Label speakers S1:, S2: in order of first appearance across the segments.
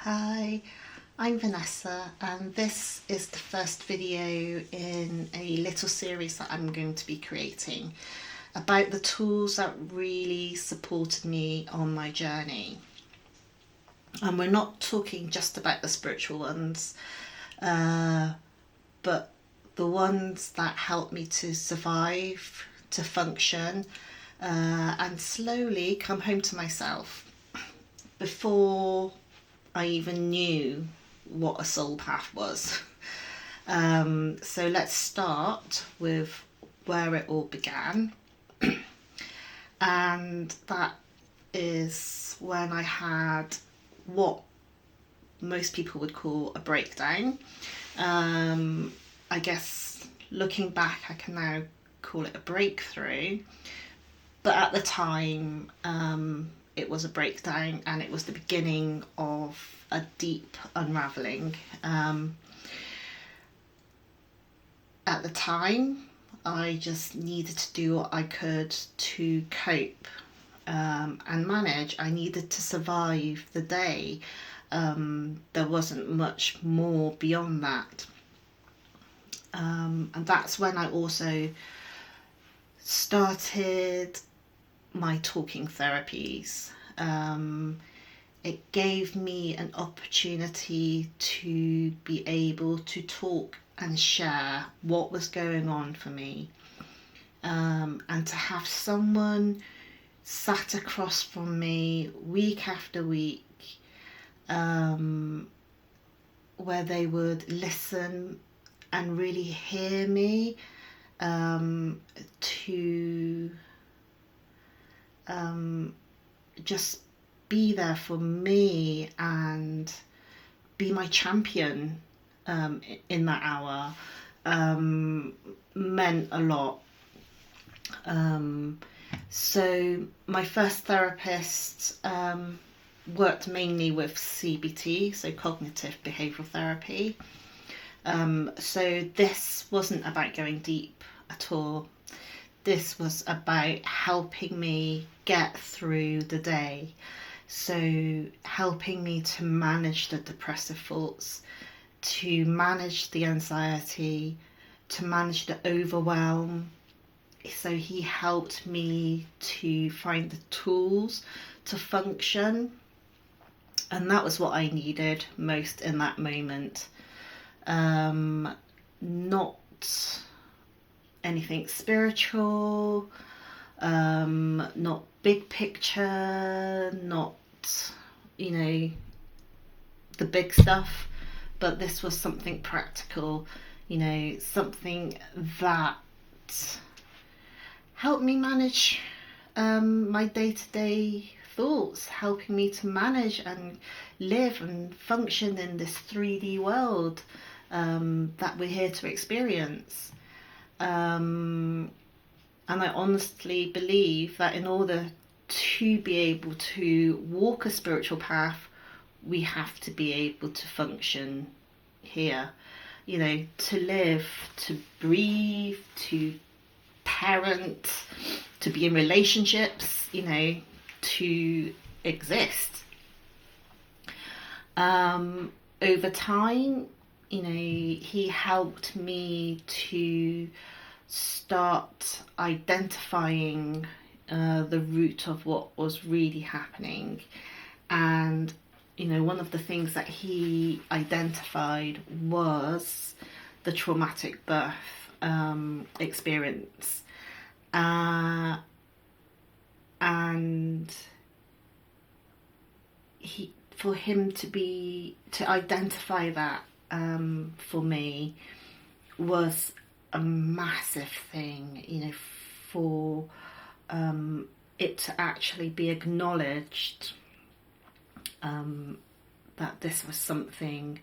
S1: Hi, I'm Vanessa and this is the first video in a little series that I'm going to be creating about the tools that really supported me on my journey. And we're not talking just about the spiritual ones, but the ones that helped me to survive, to function, and slowly come home to myself before I even knew what a soul path was. So let's start with where it all began. And that is when I had what most people would call a breakdown. I guess looking back, I can now call it a breakthrough. But at the time, it was a breakdown and it was the beginning of a deep unravelling. At the time, I just needed to do what I could to cope and manage. I needed to survive the day. There wasn't much more beyond that. And that's when I also started my talking therapies. It gave me an opportunity to be able to talk and share what was going on for me, and to have someone sat across from me week after week, where they would listen and really hear me, to just be there for me and be my champion in that hour, meant a lot. So my first therapist worked mainly with CBT, so Cognitive Behavioural Therapy. So this wasn't about going deep at all. This was about helping me get through the day. So helping me to manage the depressive thoughts, to manage the anxiety, to manage the overwhelm. So he helped me to find the tools to function. And that was what I needed most in that moment. Not anything spiritual, not big picture, not, the big stuff, but this was something practical, something that helped me manage my day-to-day thoughts, helping me to manage and live and function in this 3D world that we're here to experience. And I honestly believe that in order to be able to walk a spiritual path, we have to be able to function here, to live, to breathe, to parent, to be in relationships, to exist. Over time, he helped me to start identifying the root of what was really happening. And one of the things that he identified was the traumatic birth experience, and for him to identify that for me was a massive thing, for it to actually be acknowledged, that this was something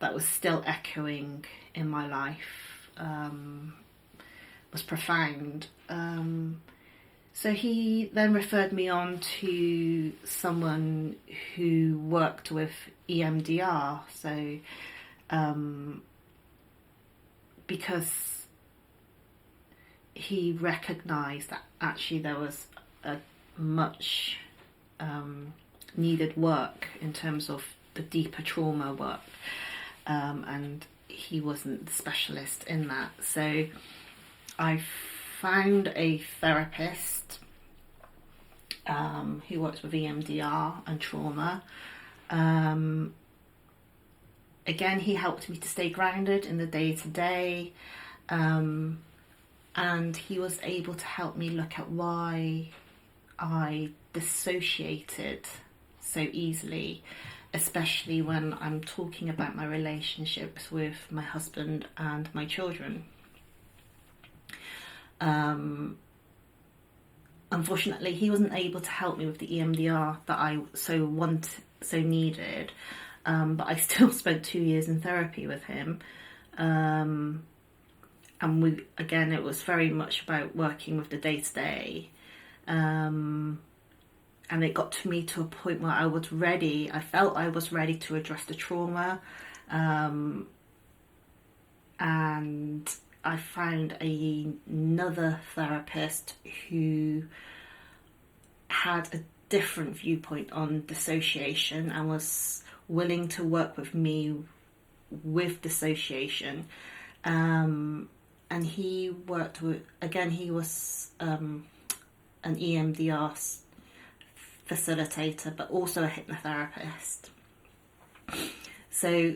S1: that was still echoing in my life, was profound. So he then referred me on to someone who worked with EMDR, so because he recognised that actually there was a much needed work in terms of the deeper trauma work, and he wasn't the specialist in that. So I found a therapist who works with EMDR and trauma. Again, he helped me to stay grounded in the day-to-day, and he was able to help me look at why I dissociated so easily, especially when I'm talking about my relationships with my husband and my children. Unfortunately, he wasn't able to help me with the EMDR that I so needed, but I still spent 2 years in therapy with him. And it was very much about working with the day-to-day. And it got to me to a point where I felt I was ready to address the trauma. And I found another therapist who had a different viewpoint on dissociation and was willing to work with me with dissociation. And he worked with, again, he was an EMDR facilitator, but also a hypnotherapist. So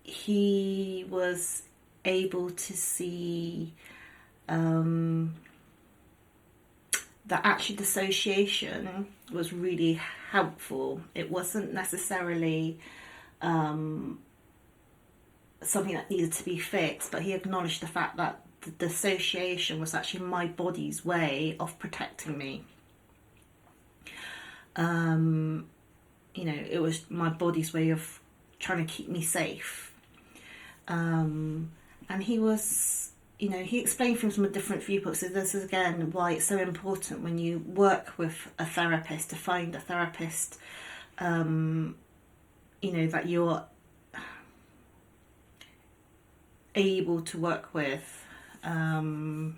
S1: he was able to see that actually dissociation was really helpful. It wasn't necessarily something that needed to be fixed, but he acknowledged the fact that the dissociation was actually my body's way of protecting me. It was my body's way of trying to keep me safe. And he was, he explained from some different viewpoints. So this is again why it's so important when you work with a therapist to find a therapist, that you're able to work with, and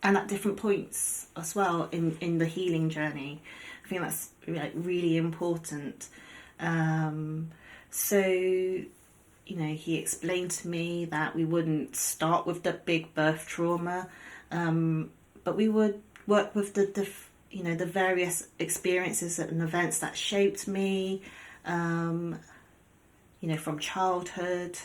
S1: at different points as well in the healing journey. I think that's really important. He explained to me that we wouldn't start with the big birth trauma, but we would work with the various experiences and events that shaped me, from childhood,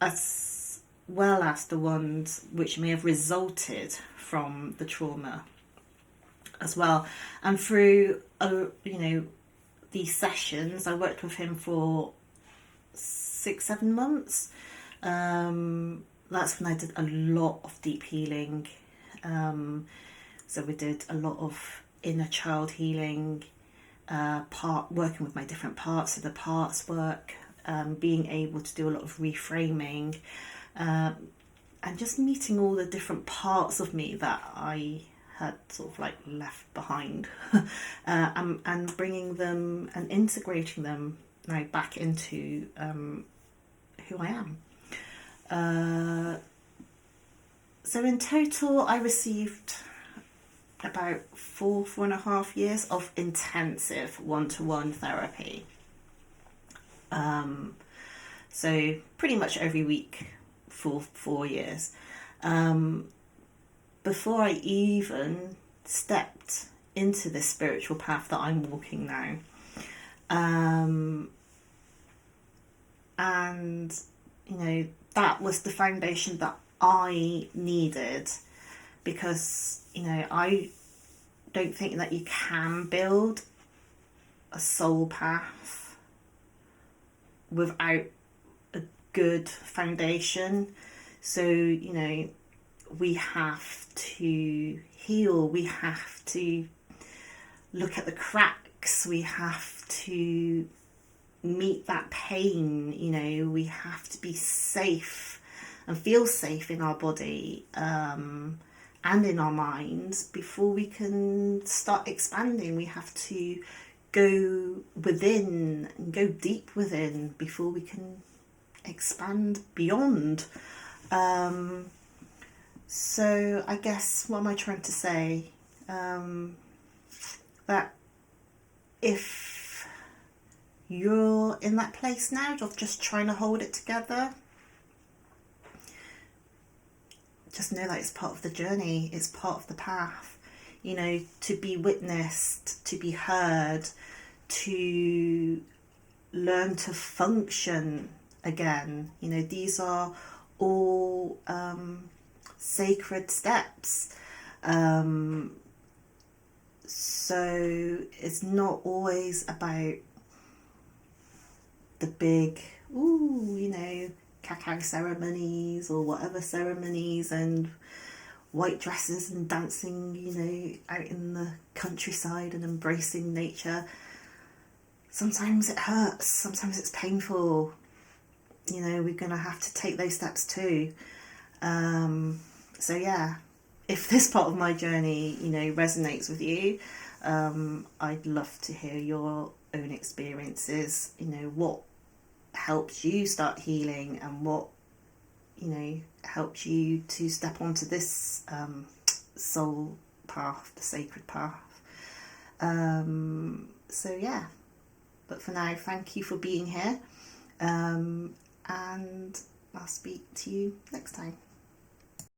S1: as well as the ones which may have resulted from the trauma as well. And through these sessions, I worked with him for 6-7 months. That's when I did a lot of deep healing. So we did a lot of inner child healing, working with my different parts of the parts work, being able to do a lot of reframing, and just meeting all the different parts of me that I had sort of left behind, and bringing them and integrating them now back into who I am. So in total, I received about 4.5 years of intensive one-to-one therapy. So pretty much every week for 4 years. Before I even stepped into this spiritual path that I'm walking now. And that was the foundation that I needed, because I don't think that you can build a soul path without a good foundation. So we have to heal, we have to look at the cracks, we have to meet that pain, we have to be safe and feel safe in our body, and in our minds before we can start expanding. We have to go within and go deep within before we can expand beyond. So I guess, what am I trying to say? That if you're in that place now of just trying to hold it together, just know that it's part of the journey, it's part of the path. You know, to be witnessed, to be heard, to learn to function again. You know, these are all sacred steps. So it's not always about the big, you know, cacao ceremonies or whatever ceremonies and white dresses and dancing, you know, out in the countryside and embracing nature. Sometimes it hurts, sometimes it's painful. You know, we're going to have to take those steps too. So yeah, if this part of my journey, you know, resonates with you, I'd love to hear your own experiences. You know, what helped you start healing and what, you know, helped you to step onto this soul path, the sacred path. So yeah, but for now, thank you for being here, and I'll speak to you next time.